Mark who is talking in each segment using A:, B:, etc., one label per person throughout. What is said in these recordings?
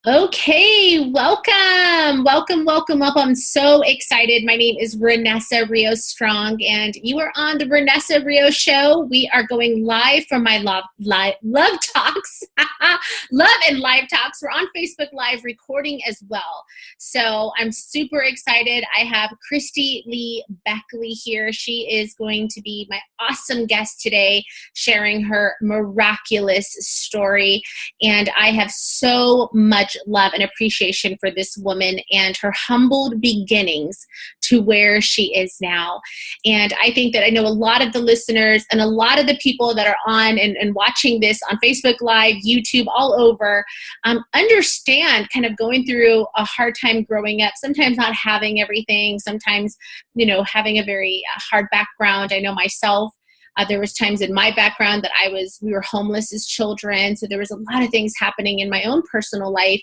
A: Okay, welcome. I'm so excited. My name is Renessa Rios Strong, and you are on the Renessa Rios Show. We are going live from my love talks, love and live talks. We're on Facebook Live recording as well. So I'm super excited. I have Christy Lee Beckley here. She is going to be my awesome guest today, sharing her miraculous story. And I have so much love and appreciation for this woman and her humbled beginnings to where she is now. And I think that I know a lot of the listeners and a lot of the people that are on and watching this on Facebook Live, YouTube, all over, understand kind of going through a hard time growing up, sometimes not having everything, sometimes, having a very hard background. I know myself. There was times in my background that we were homeless as children. So there was a lot of things happening in my own personal life.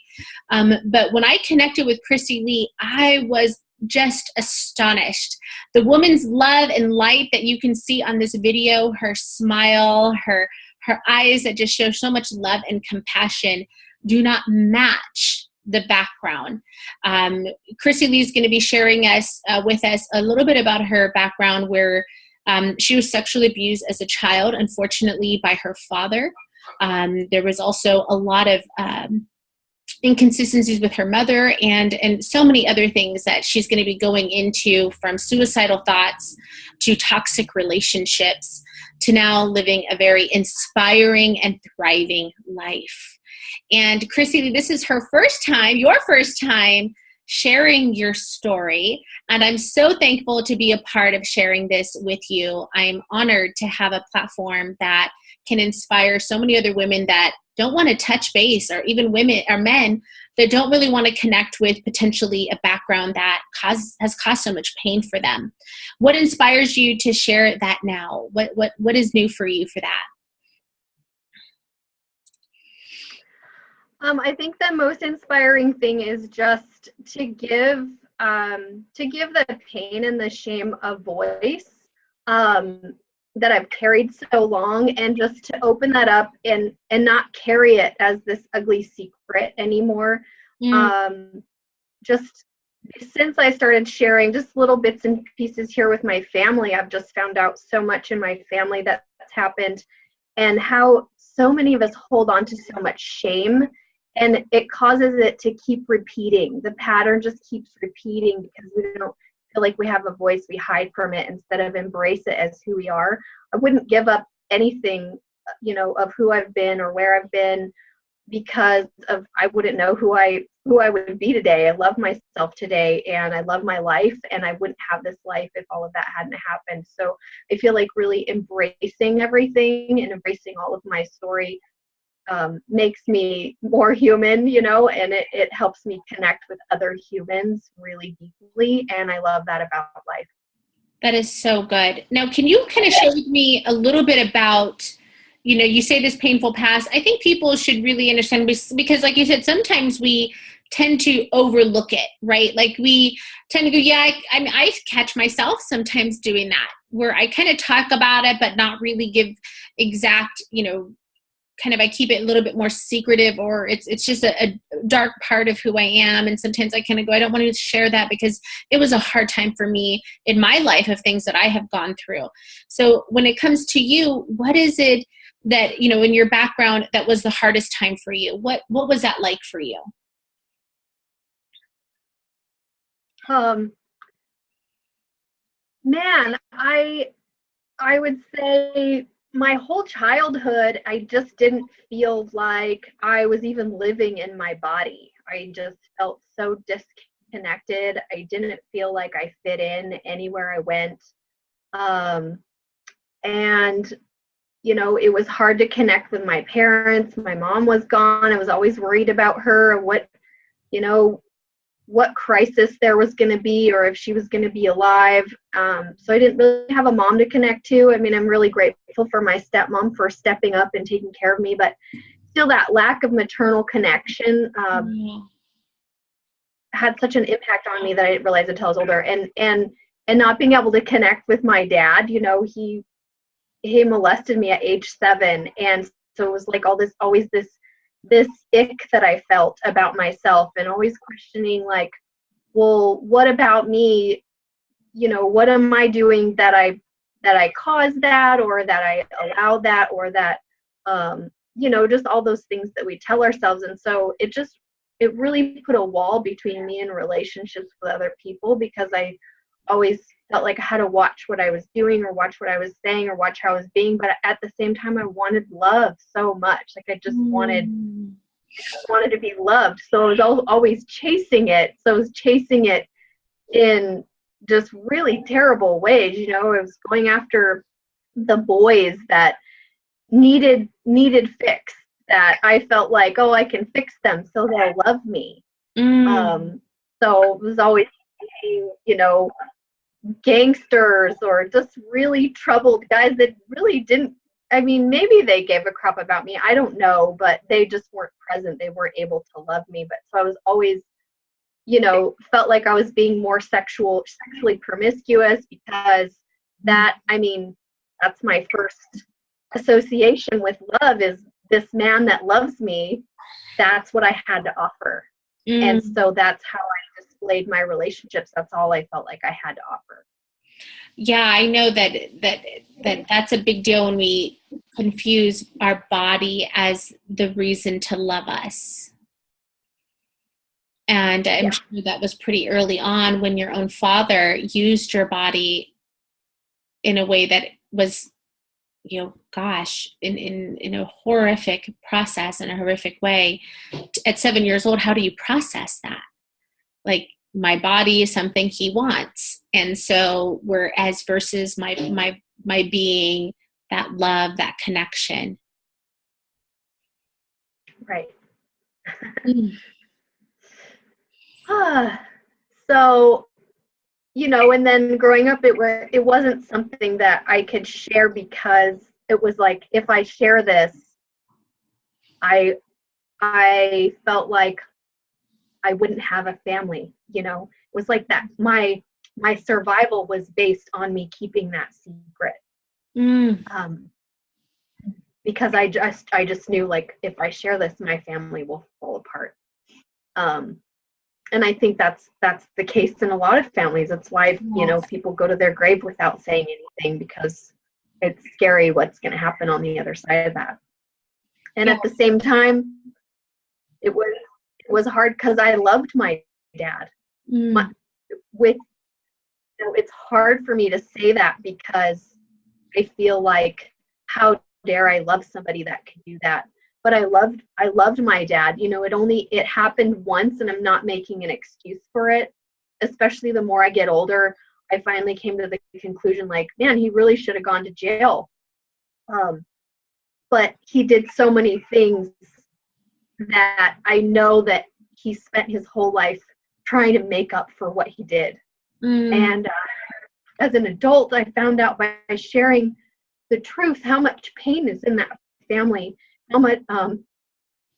A: But when I connected with Christy Lee, I was just astonished. The woman's love and light that you can see on this video, her smile, her eyes that just show so much love and compassion do not match the background. Christy Lee is going to be sharing with us a little bit about her background where she was sexually abused as a child, unfortunately, by her father. There was also a lot of inconsistencies with her mother and so many other things that she's going to be going into, from suicidal thoughts to toxic relationships to now living a very inspiring and thriving life. And Christy, this is your first time sharing your story. And I'm so thankful to be a part of sharing this with you. I'm honored to have a platform that can inspire so many other women that don't want to touch base, or even women or men that don't really want to connect with potentially a background that has caused so much pain for them. What inspires you to share that now? What is new for you for that?
B: I think the most inspiring thing is just to give the pain and the shame a voice that I've carried so long, and just to open that up and not carry it as this ugly secret anymore. Just since I started sharing just little bits and pieces here with my family, I've just found out so much in my family that's happened, and how so many of us hold on to so much shame. And it causes it to keep repeating. The pattern just keeps repeating because we don't feel like we have a voice. We hide from it instead of embrace it as who we are. I wouldn't give up anything, of who I've been or where I've been, because I wouldn't know who I would be today. I love myself today, and I love my life, and I wouldn't have this life if all of that hadn't happened. So I feel like really embracing everything and embracing all of my story makes me more human, and it helps me connect with other humans really deeply. And I love that about life.
A: That is so good. Now, can you kind of share with me a little bit about, you say this painful past. I think people should really understand, because like you said, sometimes we tend to overlook it, right? Like we tend to go, I catch myself sometimes doing that, where I kind of talk about it, but not really give exact, I keep it a little bit more secretive, or it's just a dark part of who I am. And sometimes I kind of go, I don't want to share that because it was a hard time for me in my life of things that I have gone through. So when it comes to you, what is it that, in your background that was the hardest time for you? What was that like for you?
B: Man, I would say my whole childhood, I just didn't feel like I was even living in my body. I just felt so disconnected. I didn't feel like I fit in anywhere I went. And, it was hard to connect with my parents. My mom was gone. I was always worried about her, what crisis there was going to be, or if she was going to be alive. So I didn't really have a mom to connect to. I mean, I'm really grateful for my stepmom for stepping up and taking care of me, but still that lack of maternal connection had such an impact on me that I didn't realize until I was older. And not being able to connect with my dad, he molested me at age 7. And so it was like always this this ick that I felt about myself, and always questioning, like, well, what about me? What am I doing that I caused that, or that I allowed that, or that, just all those things that we tell ourselves. And so it really put a wall between me and relationships with other people, because I always felt like I had to watch what I was doing, or watch what I was saying, or watch how I was being. But at the same time, I wanted love so much. Like, I just wanted to be loved. So I was always chasing it. So I was chasing it in just really terrible ways. I was going after the boys that needed fix, that I felt like, oh, I can fix them so they'll love me. So it was always, gangsters, or just really troubled guys that really didn't, maybe they gave a crap about me, I don't know, but they just weren't present. They weren't able to love me. But so I was always, felt like I was being more sexually promiscuous, because that's my first association with love, is this man that loves me. That's what I had to offer. And so that's how I displayed my relationships. That's all I felt like I had to offer.
A: Yeah, I know that's a big deal when we confuse our body as the reason to love us. And I'm sure that was pretty early on, when your own father used your body in a way that was, in a horrific process, in a horrific way. At 7 years old, how do you process that? Like, my body is something he wants. And so versus my being, that love, that connection.
B: Right. So, and then growing up, it wasn't something that I could share, because it was like, if I share this, I felt like I wouldn't have a family. It was like that. My survival was based on me keeping that secret. Because I just knew, like, if I share this, my family will fall apart. And I think that's the case in a lot of families. That's why, people go to their grave without saying anything, because it's scary what's going to happen on the other side of that. And at the same time, it was hard, because I loved my dad. It's hard for me to say that, because I feel like, how dare I love somebody that could do that? But I loved my dad. It happened once, and I'm not making an excuse for it. Especially the more I get older, I finally came to the conclusion, like, man, he really should have gone to jail. But he did so many things that I know that he spent his whole life trying to make up for what he did. And as an adult, I found out by sharing the truth, how much pain is in that family. How much,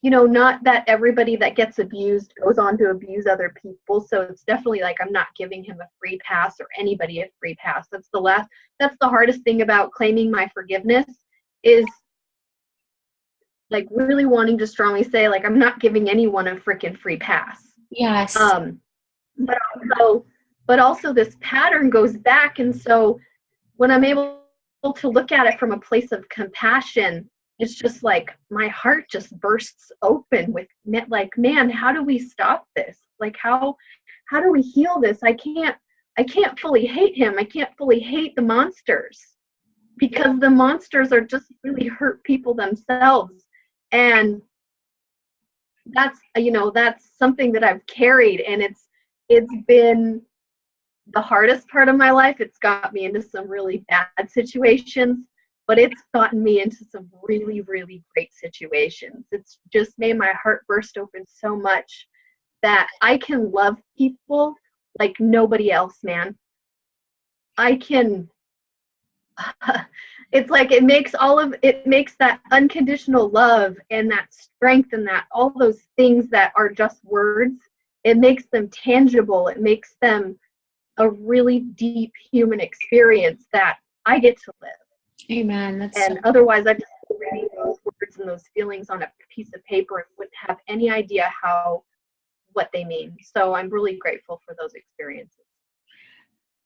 B: not that everybody that gets abused goes on to abuse other people. So it's definitely like, I'm not giving him a free pass, or anybody a free pass. That's the hardest thing about claiming my forgiveness, is like really wanting to strongly say, like, I'm not giving anyone a freaking free pass.
A: Yes.
B: But also this pattern goes back. And so when I'm able to look at it from a place of compassion, it's just like, my heart just bursts open with, like, man, how do we stop this? Like, how do we heal this? I can't fully hate him. I can't fully hate the monsters, because the monsters are just really hurt people themselves. And that's something that I've carried, and it's been the hardest part of my life. It's got me into some really bad situations, but it's gotten me into some really, really great situations. It's just made my heart burst open so much that I can love people like nobody else, man. I can, it's like, it makes that unconditional love and that strength and that all those things that are just words, it makes them tangible. It makes them a really deep human experience that I get to live.
A: Amen.
B: Otherwise, I just reading those words words and those feelings on a piece of paper and wouldn't have any idea what they mean. So I'm really grateful for those experiences.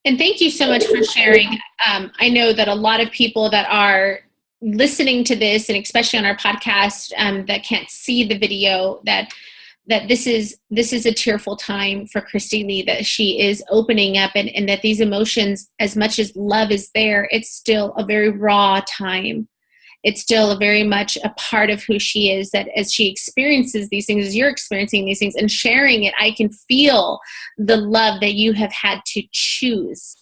A: And thank you so much for sharing. I know that a lot of people that are listening to this, and especially on our podcast, that can't see the video, that this is a tearful time for Christy Lee, that she is opening up, and that these emotions, as much as love is there, it's still a very raw time. It's still very much a part of who she is, that as she experiences these things, as you're experiencing these things and sharing it, I can feel the love that you have had to choose,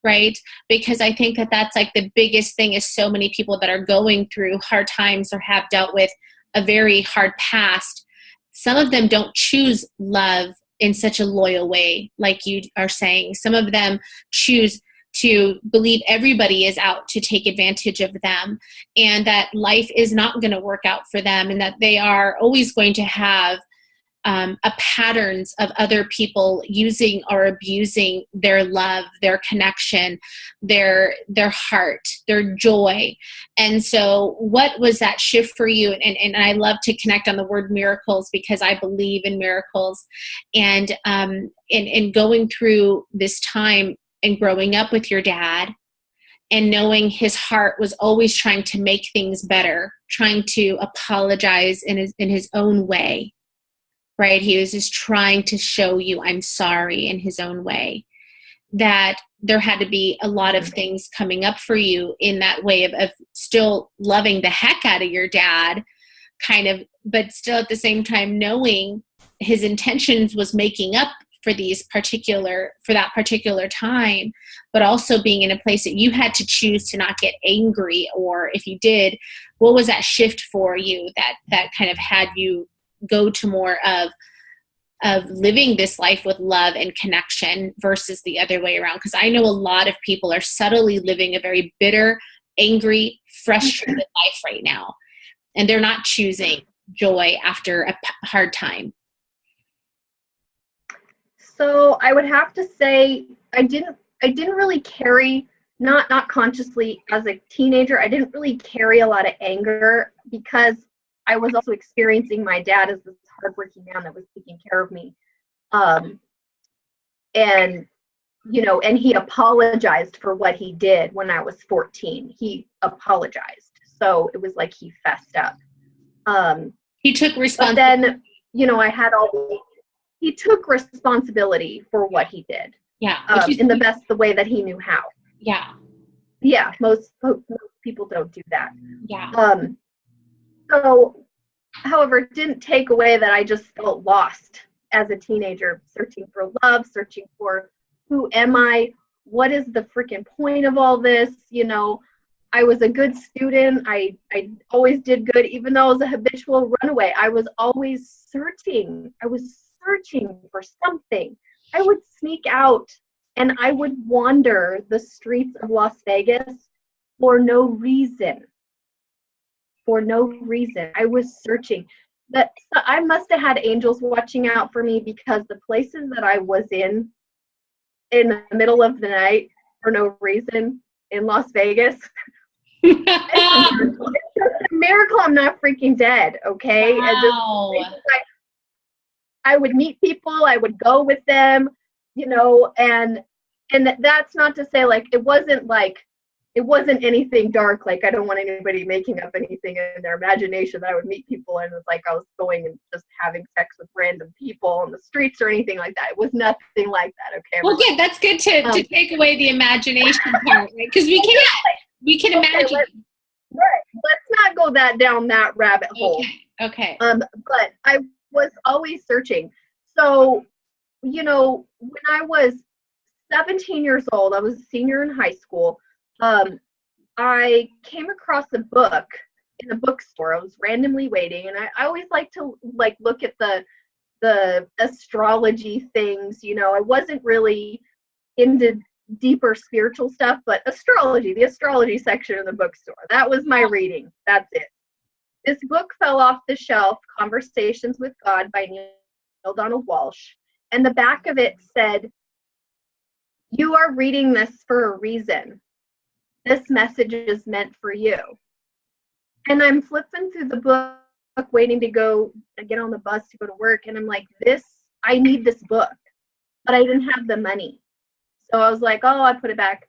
A: right? Because I think that that's like the biggest thing, is so many people that are going through hard times or have dealt with a very hard past. Some of them don't choose love in such a loyal way, like you are saying. Some of them choose to believe everybody is out to take advantage of them, and that life is not going to work out for them, and that they are always going to have a patterns of other people using or abusing their love, their connection, their heart, their joy. And so what was that shift for you? And I love to connect on the word miracles, because I believe in miracles. And in going through this time and growing up with your dad, and knowing his heart was always trying to make things better, trying to apologize in his own way, right? He was just trying to show you, I'm sorry, in his own way. That there had to be a lot of things coming up for you in that way of still loving the heck out of your dad, kind of, but still at the same time knowing his intentions was making up for that particular time, but also being in a place that you had to choose to not get angry. Or if you did, what was that shift for you that kind of had you go to more of living this life with love and connection versus the other way around? Because I know a lot of people are subtly living a very bitter, angry, frustrated life right now, and they're not choosing joy after a hard time.
B: So I would have to say I didn't really carry, not consciously as a teenager, I didn't really carry a lot of anger, because I was also experiencing my dad as this hardworking man that was taking care of me. And he apologized for what he did when I was 14. He apologized. So it was like he fessed up.
A: He took responsibility.
B: But then, he took responsibility for what he did.
A: Yeah.
B: In the way that he knew how.
A: Yeah.
B: Yeah. Most people don't do that.
A: Yeah.
B: So, however, it didn't take away that I just felt lost as a teenager, searching for love, searching for who am I? What is the freaking point of all this? I was a good student. I always did good, even though I was a habitual runaway. I was always searching. I was searching for something. I would sneak out and I would wander the streets of Las Vegas for no reason. I was searching. So I must have had angels watching out for me, because the places that I was in the middle of the night for no reason in Las Vegas, it's a miracle I'm not freaking dead, okay?
A: Wow.
B: I would meet people, I would go with them, and that's not to say it wasn't anything dark. Like, I don't want anybody making up anything in their imagination that I would meet people and it was like I was going and just having sex with random people on the streets or anything like that. It was nothing like that, okay?
A: Well, good. That's good to take away the imagination part, right? Because we can imagine.
B: Let's not go down that rabbit hole.
A: Okay.
B: But I was always searching. So, when I was 17 years old, I was a senior in high school. I came across a book in a bookstore. I was randomly waiting, and I always like to look at the astrology things. I wasn't really into deeper spiritual stuff, but the astrology section of the bookstore. That was my reading. That's it. This book fell off the shelf, Conversations with God by Neil Donald Walsh. And the back of it said, "You are reading this for a reason. This message is meant for you." And I'm flipping through the book, waiting to go get on the bus to go to work. And I'm like, I need this book, but I didn't have the money. So I was like, oh, I put it back.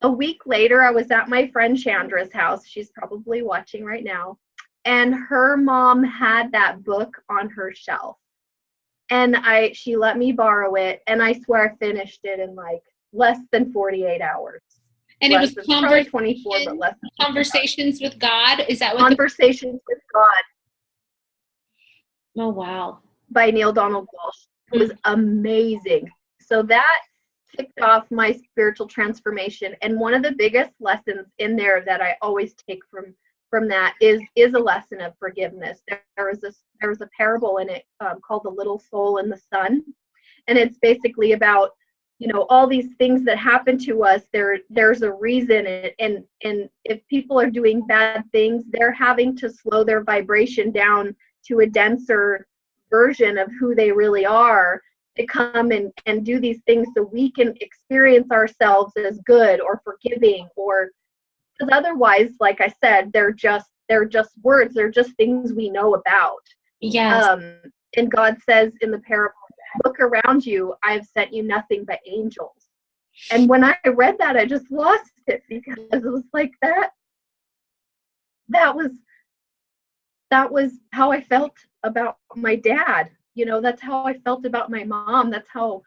B: A week later, I was at my friend Chandra's house. She's probably watching right now. And her mom had that book on her shelf. And she let me borrow it. And I swear I finished it in like less than 48 hours.
A: And it was
B: probably 24, but less than
A: Conversations with God. Is that what?
B: Conversations with God.
A: Oh, wow.
B: By Neil Donald Walsh. It was amazing. So that kicked off my spiritual transformation. And one of the biggest lessons in there that I always take from that is a lesson of forgiveness. There was a parable in it called The Little Soul in the Sun. And it's basically about, all these things that happen to us, there's a reason. And if people are doing bad things, they're having to slow their vibration down to a denser version of who they really are, to come and do these things so we can experience ourselves as good or forgiving, or because otherwise, like I said, they're just words. They're just things we know about.
A: Yes.
B: And God says in the parable, look around you, I've sent you nothing but angels. And when I read that, I just lost it, because it was like that was how I felt about my dad. That's how I felt about my mom. That's how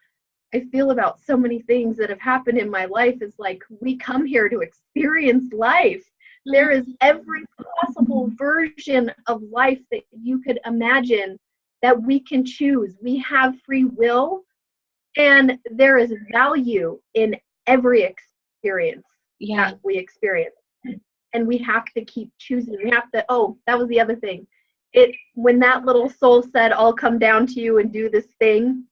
B: I feel about so many things that have happened in my life. Is like, we come here to experience life. There is every possible version of life that you could imagine that we can choose. We have free will, and there is value in every experience that we experience. And we have to keep choosing. We have to, that was the other thing. When that little soul said, I'll come down to you and do this thing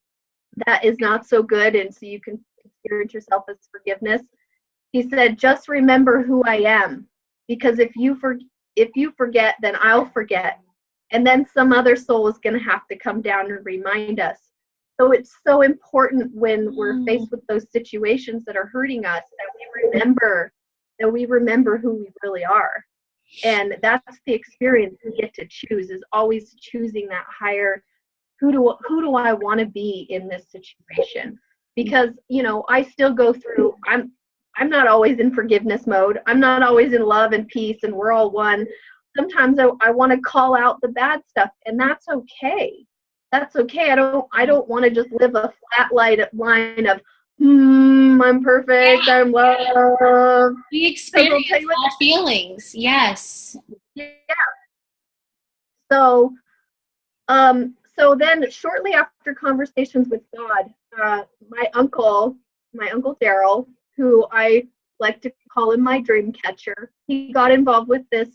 B: that is not so good, and so you can experience yourself as forgiveness, he said, just remember who I am, because if you forget, then I'll forget, and then some other soul is going to have to come down and remind us. So it's so important when we're faced with those situations that are hurting us, that we remember who we really are. And that's the experience we get to choose, is always choosing that higher, who do I want to be in this situation? Because, I still go through, I'm not always in forgiveness mode. I'm not always in love and peace and we're all one. Sometimes I want to call out the bad stuff, and that's okay. That's okay. I don't want to just live a flat line of, I'm perfect, I'm loved.
A: We experience all feelings. Yes.
B: Yeah. So then shortly after conversations with God, my uncle Daryl, who I like to call him my dream catcher, he got involved with this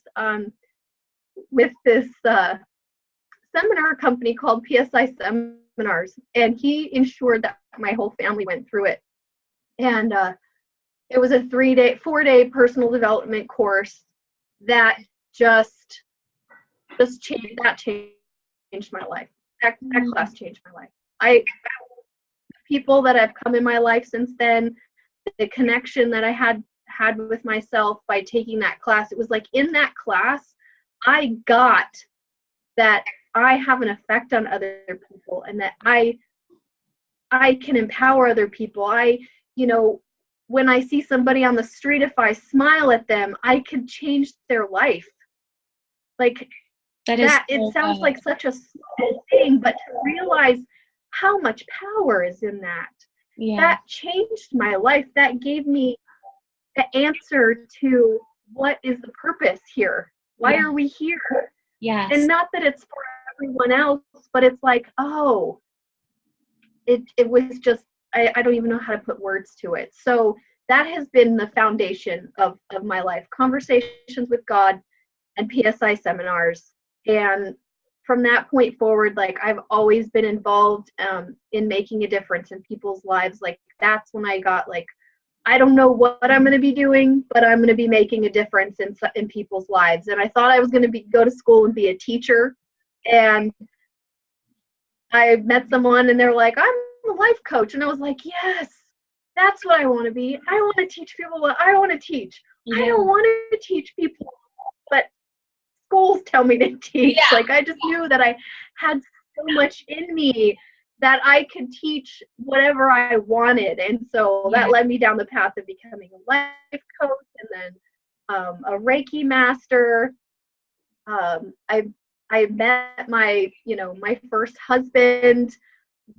B: seminar company called PSI Seminars, and he ensured that my whole family went through it. And it was a 4-day personal development course that just changed my life. That class changed my life. People that have come in my life since then, the connection that I had with myself by taking that class, it was like in that class, I got that I have an effect on other people, and that I can empower other people. When I see somebody on the street, if I smile at them, I can change their life. Like that it sounds like such a small thing, but to realize how much power is in that. That changed my life. That gave me the answer to what is the purpose here. Why are we here?
A: Yes.
B: And not that it's for everyone else, but it's like, it was just, I don't even know how to put words to it. So that has been the foundation of my life. Conversations with God and PSI seminars. And from that point forward, like, I've always been involved in making a difference in people's lives. Like, that's when I got like, I don't know what I'm going to be doing, but I'm going to be making a difference in people's lives. And I thought I was going to go to school and be a teacher. And I met someone and they're like, I'm a life coach. And I was like, yes, that's what I want to be. I want to teach people what I want to teach. I don't want to teach people what schools tell me to teach.
A: Yeah.
B: Like, I just knew that I had so much in me that I could teach whatever I wanted. And so that led me down the path of becoming a life coach, and then a Reiki master. I met my, my first husband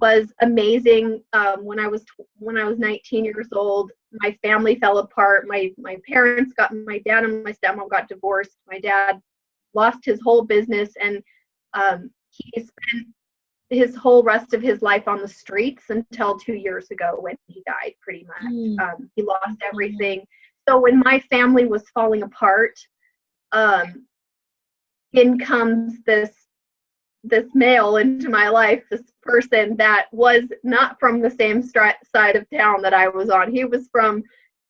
B: was amazing. When I was 19 years old, my family fell apart. My dad and my stepmom got divorced. My dad lost his whole business, and he spent his whole rest of his life on the streets until 2 years ago when he died, pretty much. He lost everything. So when my family was falling apart, in comes this male into my life, this person that was not from the same side of town that I was on. He was from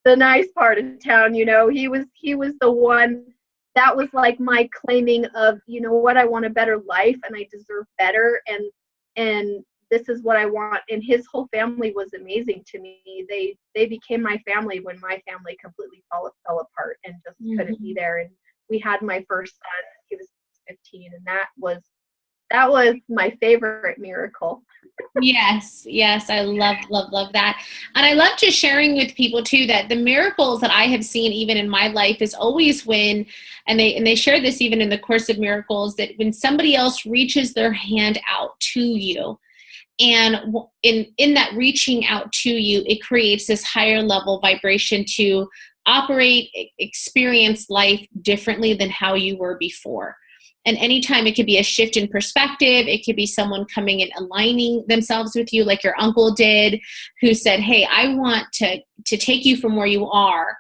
B: the nice part of town, he was the one that was like my claiming of, what, I want a better life and I deserve better, and this is what I want. And his whole family was amazing to me. They became my family when my family completely fell apart and just couldn't be there. And we had my first son. He was 15, and that was my favorite miracle.
A: Yes. I love that. And I love just sharing with people too, that the miracles that I have seen even in my life is always when, and they share this even in the Course of Miracles, that when somebody else reaches their hand out to you, and in that reaching out to you, it creates this higher level vibration to operate, experience life differently than how you were before. And anytime, it could be a shift in perspective. It could be someone coming and aligning themselves with you, like your uncle did, who said, hey, I want to take you from where you are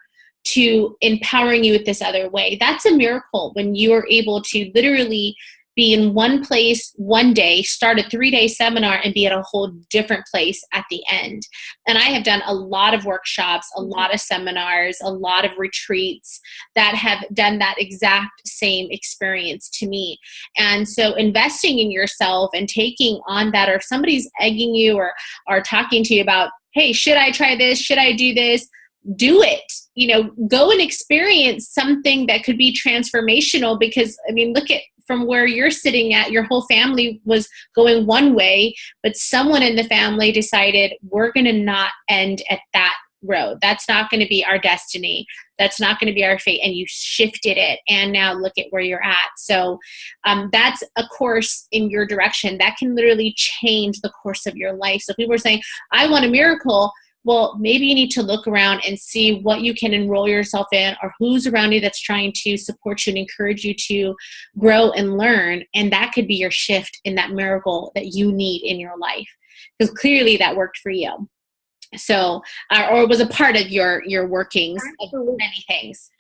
A: to empowering you with this other way. That's a miracle when you are able to literally be in one place one day, start a 3-day seminar, and be at a whole different place at the end. And I have done a lot of workshops, a lot of seminars, a lot of retreats that have done that exact same experience to me. And so investing in yourself and taking on that, or if somebody's egging you or talking to you about, hey, should I try this? Should I do this? Do it. Go and experience something that could be transformational, because look at from where you're sitting at, your whole family was going one way, but someone in the family decided, we're going to not end at that road. That's not going to be our destiny. That's not going to be our fate. And you shifted it. And now look at where you're at. So that's a course in your direction that can literally change the course of your life. So people are saying, I want a miracle. Well, maybe you need to look around and see what you can enroll yourself in, or who's around you that's trying to support you and encourage you to grow and learn. And that could be your shift in that miracle that you need in your life, because clearly that worked for you. So, or was a part of your workings of many things.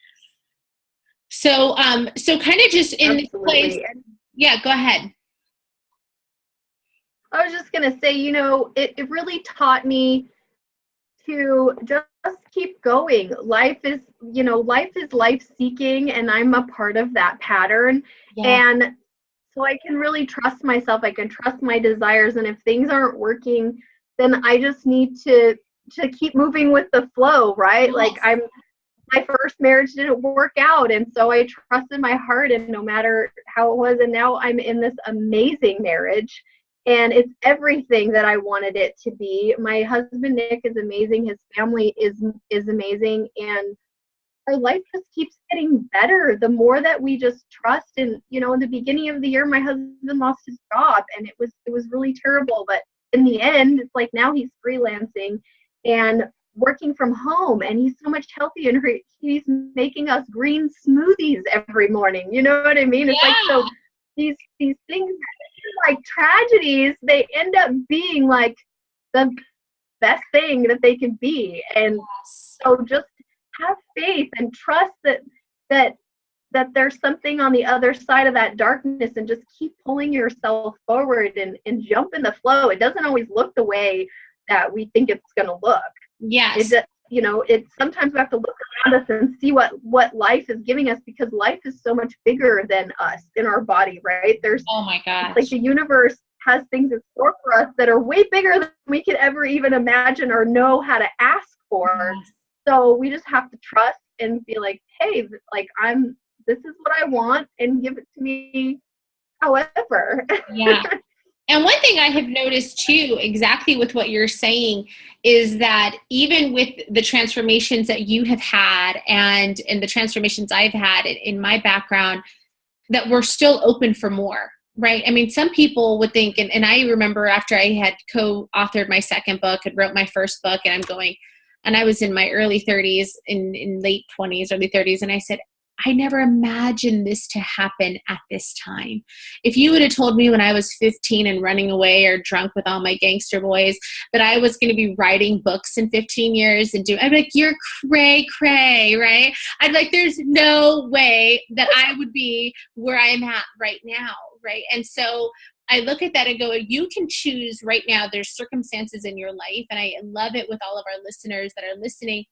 A: So, kind of just in this place. Yeah, go ahead.
B: I was just going to say, it really taught me to just keep going. Life is life seeking, and I'm a part of that pattern. Yeah. And so I can really trust myself. I can trust my desires. And if things aren't working, then I just need to keep moving with the flow, right? Yes. Like my first marriage didn't work out. And so I trusted my heart, and no matter how it was. And now I'm in this amazing marriage. And it's everything that I wanted it to be. My husband, Nick, is amazing. His family is amazing. And our life just keeps getting better the more that we just trust. And, in the beginning of the year, my husband lost his job, and it was really terrible. But in the end, it's like now he's freelancing and working from home, and he's so much healthier, and he's making us green smoothies every morning. You know what I mean? It's like, so these things, like tragedies, they end up being like the best thing that they can be. And so just have faith and trust that there's something on the other side of that darkness, and just keep pulling yourself forward and jump in the flow. It doesn't always look the way that we think it's going to look.
A: Yes.
B: It's sometimes we have to look around us and see what life is giving us, because life is so much bigger than us in our body, right?
A: Oh my gosh.
B: Like the universe has things in store for us that are way bigger than we could ever even imagine or know how to ask for. Yes. So we just have to trust and be like, hey, like this is what I want and give it to me however.
A: Yeah. And one thing I have noticed too, exactly with what you're saying, is that even with the transformations that you have had and the transformations I've had in my background, that we're still open for more, right? I mean, some people would think, and I remember after I had co-authored my second book and wrote my first book, and I was in my early 30s, in late 20s, early 30s, and I said, I never imagined this to happen at this time. If you would have told me when I was 15 and running away or drunk with all my gangster boys that I was going to be writing books in 15 years and I'd be like, you're cray, right? I'd be like, there's no way that I would be where I'm at right now, right? And so I look at that and go, you can choose right now. There's circumstances in your life, and I love it with all of our listeners that are listening.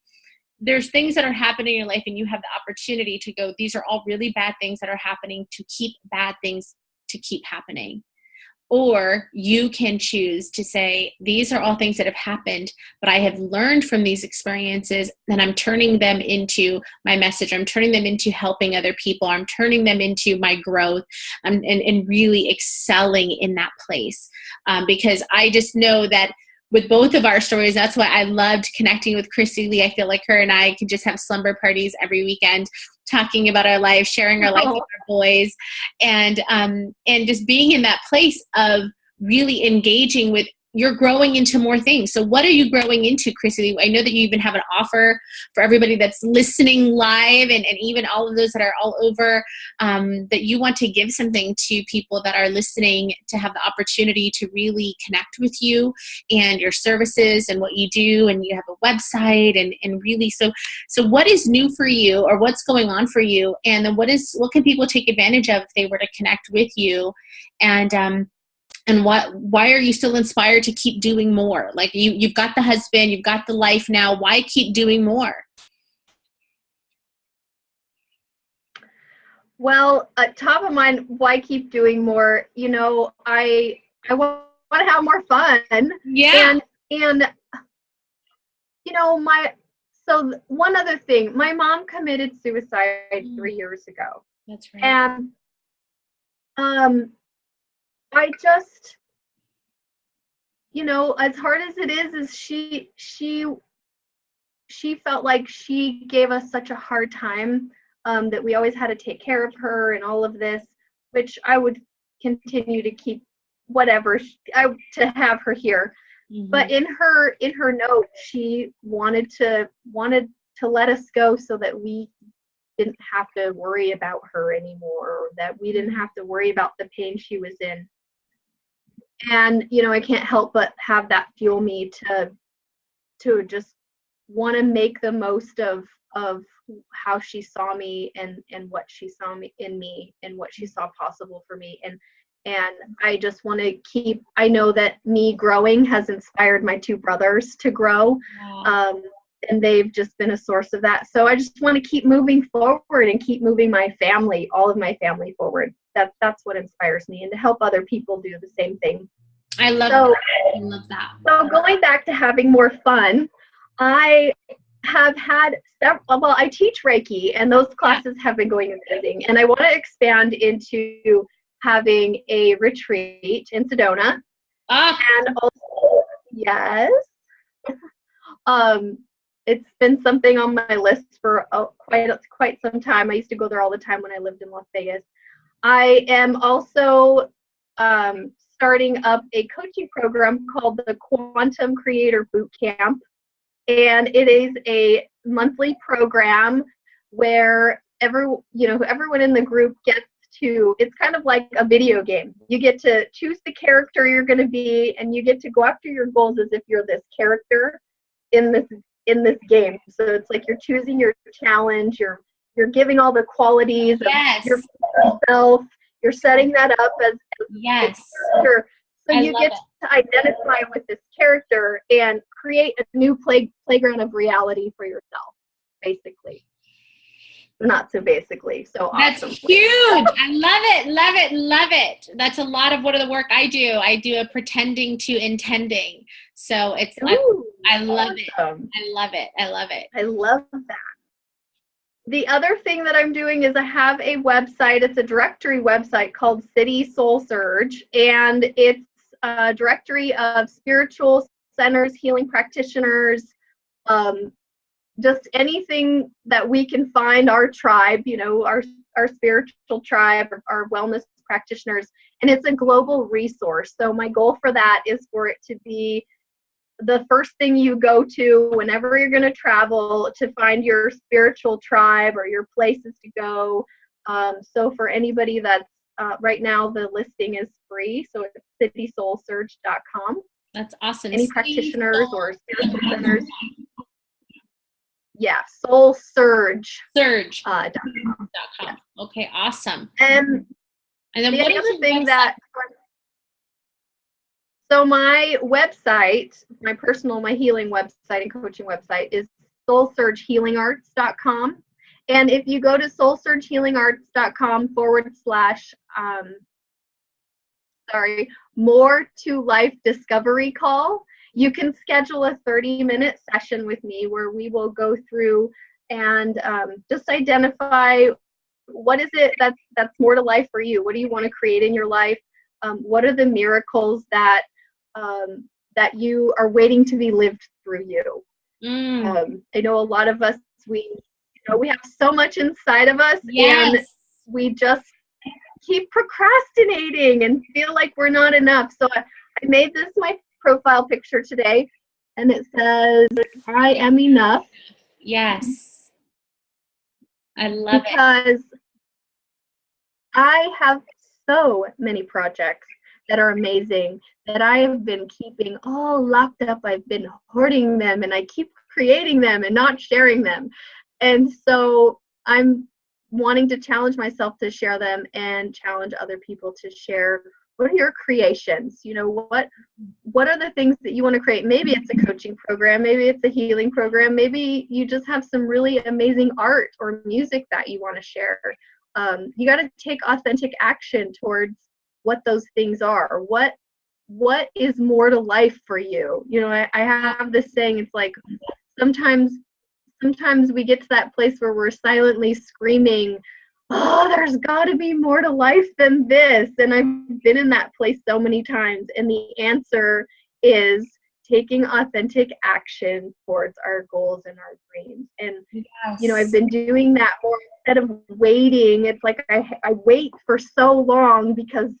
A: There's things that are happening in your life, and you have the opportunity to go, these are all really bad things that are happening, to keep bad things to keep happening. Or you can choose to say, these are all things that have happened, but I have learned from these experiences, and I'm turning them into my message. I'm turning them into helping other people. I'm turning them into my growth, and really excelling in that place. Because I just know that with both of our stories, that's why I loved connecting with Christy Lee. I feel like her and I can just have slumber parties every weekend, talking about our life, sharing our life with our boys, and just being in that place of really engaging with, you're growing into more things. So what are you growing into, Christy? I know that you even have an offer for everybody that's listening live, and even all of those that are all over, that you want to give something to people that are listening to have the opportunity to really connect with you and your services and what you do. And you have a website, and really, so what is new for you, or what's going on for you? And then what can people take advantage of if they were to connect with you? And why are you still inspired to keep doing more? Like you've got the husband, you've got the life now. Why keep doing more?
B: Well, top of mind, why keep doing more? I want to have more fun.
A: Yeah.
B: And so one other thing, my mom committed suicide 3 years ago.
A: That's right.
B: And I just, as hard as it is she felt like she gave us such a hard time, that we always had to take care of her and all of this, which I would continue to keep to have her here. Mm-hmm. But in her note, she wanted to let us go so that we didn't have to worry about her anymore, or that we didn't have to worry about the pain she was in. And, I can't help but have that fuel me to just want to make the most of how she saw me, and what she saw in me, and what she saw possible for me. And I just want to I know that me growing has inspired my two brothers to grow. Wow. And they've just been a source of that. So I just want to keep moving forward and keep moving my family, all of my family forward. That's what inspires me, and to help other people do the same thing.
A: I love that. I love that.
B: So going back to having more fun, I have had I teach Reiki, and those classes have been going amazing. And I want to expand into having a retreat in Sedona. And also, yes. It's been something on my list for quite some time. I used to go there all the time when I lived in Las Vegas. I am also starting up a coaching program called the Quantum Creator Boot Camp. And it is a monthly program where everyone in the group gets to, it's kind of like a video game. You get to choose the character you're going to be, and you get to go after your goals as if you're this character in this game. So it's like you're choosing your challenge, you're giving all the qualities of yourself, you're setting that up as
A: yes.
B: a character. So you get to identify with this character and create a new playground of reality for yourself, basically. Not so basically. So
A: that's awesome. Huge. I love it. That's a lot of the work I do. I do a pretending to intending. So it's, I love it. I love it.
B: I love that. The other thing that I'm doing is I have a website. It's a directory website called City Soul Surge, and it's a directory of spiritual centers, healing practitioners, just anything that we can find, our tribe, our spiritual tribe, our wellness practitioners, and it's a global resource. So my goal for that is for it to be the first thing you go to whenever you're going to travel to find your spiritual tribe or your places to go. So for anybody that's right now, the listing is free. So it's citysoulsurge.com.
A: That's awesome.
B: Any practitioners or spiritual centers. Yeah, Soul Surge.
A: Surge.com.
B: Yes.
A: Okay, awesome.
B: And
A: then
B: the
A: what
B: other
A: is
B: thing that, so my website, my healing website and coaching website is soulsurgehealingarts.com. And if you go to soulsurgehealingarts.com / more to life discovery call, you can schedule a 30-minute session with me where we will go through and just identify what is it that's more to life for you. What do you want to create in your life? What are the miracles that you are waiting to be lived through you? I know a lot of us, we have so much inside of us,
A: yes.
B: and we just keep procrastinating and feel like we're not enough. So I made this my profile picture today, and it says, I am enough.
A: Yes. I love it.
B: Because I have so many projects that are amazing that I have been keeping all locked up. I've been hoarding them, and I keep creating them and not sharing them. And so I'm wanting to challenge myself to share them and challenge other people to share what are your creations. What are the things that you want to create? Maybe it's a coaching program, maybe it's a healing program, maybe you just have some really amazing art or music that you want to share. You got to take authentic action towards what those things are. What is more to life for you? I have this saying, it's like sometimes we get to that place where we're silently screaming, oh, there's got to be more to life than this. And I've been in that place so many times. And the answer is taking authentic action towards our goals and our dreams. And,
A: yes.
B: I've been doing that more instead of waiting. It's like I wait for so long because,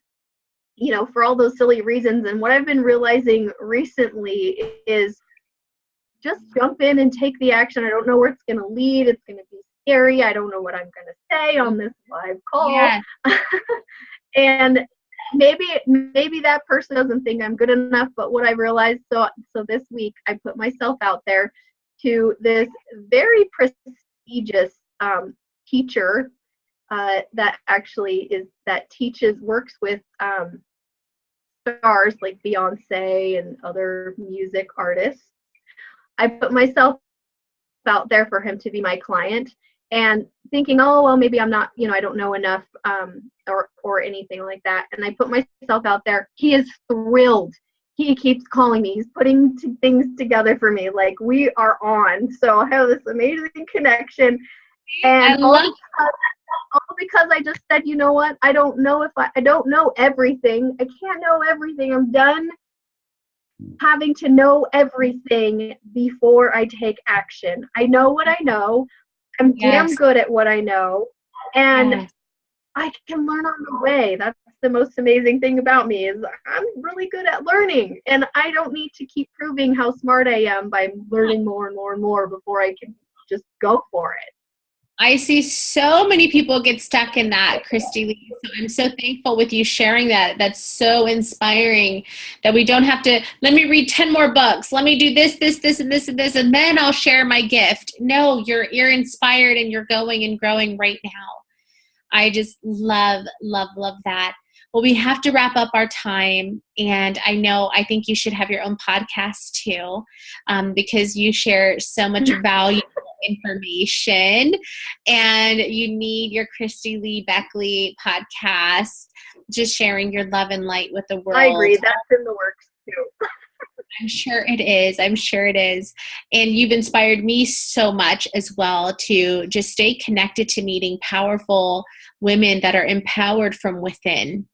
B: for all those silly reasons. And what I've been realizing recently is just jump in and take the action. I don't know where it's going to lead. It's going to be scary. I don't know what I'm going to say on this live call.
A: Yes.
B: And maybe that person doesn't think I'm good enough, but what I realized, so this week I put myself out there to this very prestigious teacher that actually works with stars like Beyonce and other music artists. I put myself out there for him to be my client, and thinking, oh, well, maybe I'm not, I don't know enough or anything like that. And I put myself out there. He is thrilled. He keeps calling me. He's putting things together for me. Like, we are on. So I have this amazing connection. And all because I just said, you know what? I don't know I don't know everything. I can't know everything. I'm done having to know everything before I take action. I know what I know. I'm damn good at what I know. And I can learn on the way. That's the most amazing thing about me, is I'm really good at learning. And I don't need to keep proving how smart I am by learning more and more and more before I can just go for it.
A: I see so many people get stuck in that, Christy Lee. So I'm so thankful with you sharing that. That's so inspiring that we don't have to, let me read 10 more books. Let me do this, this, this, and this, and this, and then I'll share my gift. No, you're inspired and you're going and growing right now. I just love, love, love that. Well, we have to wrap up our time. And I think you should have your own podcast too, because you share so much valuable information, and you need your Christy Lee Beckley podcast, just sharing your love and light with the world.
B: I agree. That's in the works too.
A: I'm sure it is. I'm sure it is. And you've inspired me so much as well to just stay connected to meeting powerful women that are empowered from within.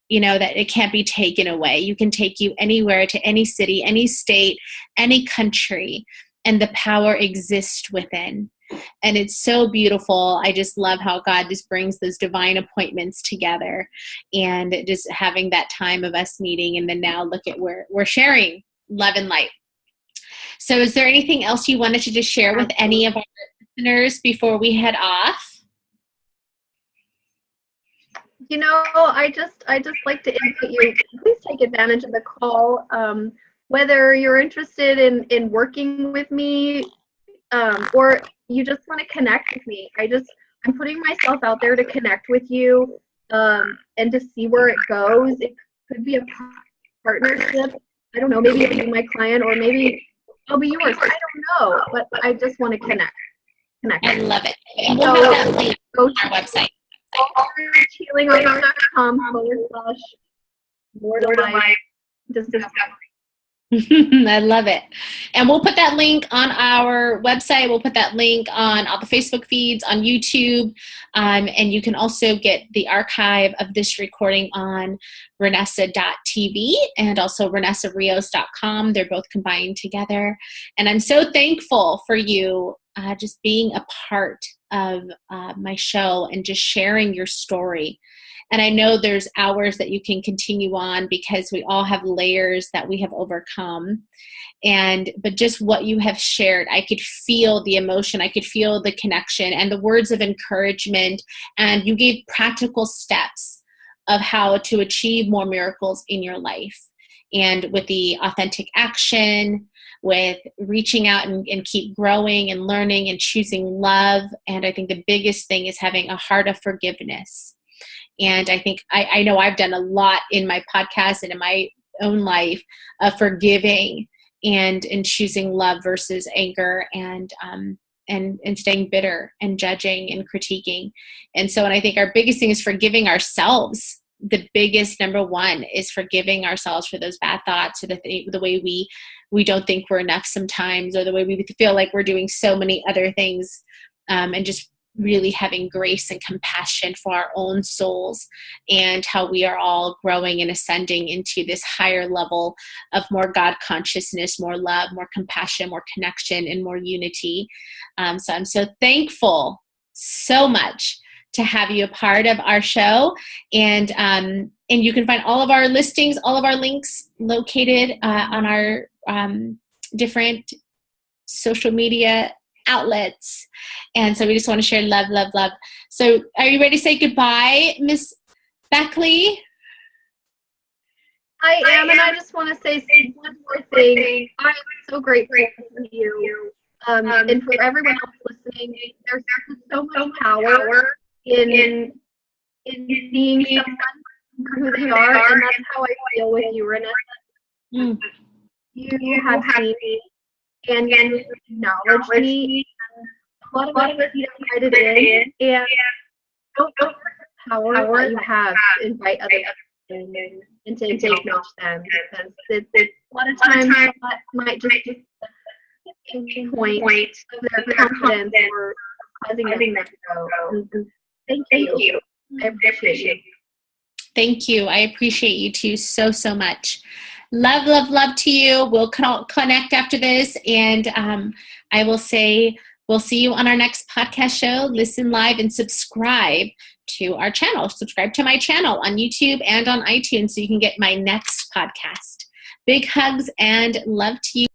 A: You know, that it can't be taken away. You can take you anywhere, to any city, any state, any country, and the power exists within. And it's so beautiful. I just love how God just brings those divine appointments together, and just having that time of us meeting. And then now look at where we're sharing love and light. So is there anything else you wanted to just share with any of our listeners before we head off?
B: You know, I just like to invite you, please take advantage of the call. Whether you're interested in working with me, or you just want to connect with me. I'm putting myself out there to connect with you, and to see where it goes. It could be a partnership. I don't know, maybe you'll be my client, or maybe I'll be yours. I don't know, but I just want to connect.
A: I love it. And we'll have that link on our website.
B: healingarts.com/more-to-life-discovery.
A: I love it. And we'll put that link on our website. We'll put that link on all the Facebook feeds, on YouTube. And you can also get the archive of this recording on renessa.tv and also renessarios.com. They're both combined together. And I'm so thankful for you just being a part of my show and just sharing your story. And I know there's hours that you can continue on, because we all have layers that we have overcome. But just what you have shared, I could feel the emotion, I could feel the connection and the words of encouragement. And you gave practical steps of how to achieve more miracles in your life. And with the authentic action, with reaching out and keep growing and learning and choosing love. And I think the biggest thing is having a heart of forgiveness. And I think I know I've done a lot in my podcast and in my own life of forgiving and choosing love versus anger, and staying bitter and judging and critiquing. And I think our biggest thing is forgiving ourselves. The biggest number one is forgiving ourselves for those bad thoughts, or the way we don't think we're enough sometimes, or the way we feel like we're doing so many other things, and just really having grace and compassion for our own souls, and how we are all growing and ascending into this higher level of more God consciousness, more love, more compassion, more connection, and more unity. So I'm so thankful so much to have you a part of our show. And you can find all of our listings, all of our links located on our different social media outlets. And so we just want to share love, love, love. So are you ready to say goodbye, Miss Beckley?
B: I am, and I just want to say one more thing. I'm so grateful for you, and for everyone else listening. There's so much power in seeing someone for who they are, and that's how I feel with you, Renessa. You have seen me, and you acknowledge me. A lot of us invite it in, and don't forget the power that you have to invite others in and to acknowledge them, because it's a lot of times that might just be the point of their confidence or causing them to go. Thank you. I appreciate you.
A: Thank you. I appreciate you too so, so much. Love, love, love to you. We'll connect after this, and I will say we'll see you on our next podcast show. Listen live and subscribe to our channel. Subscribe to my channel on YouTube and on iTunes so you can get my next podcast. Big hugs and love to you.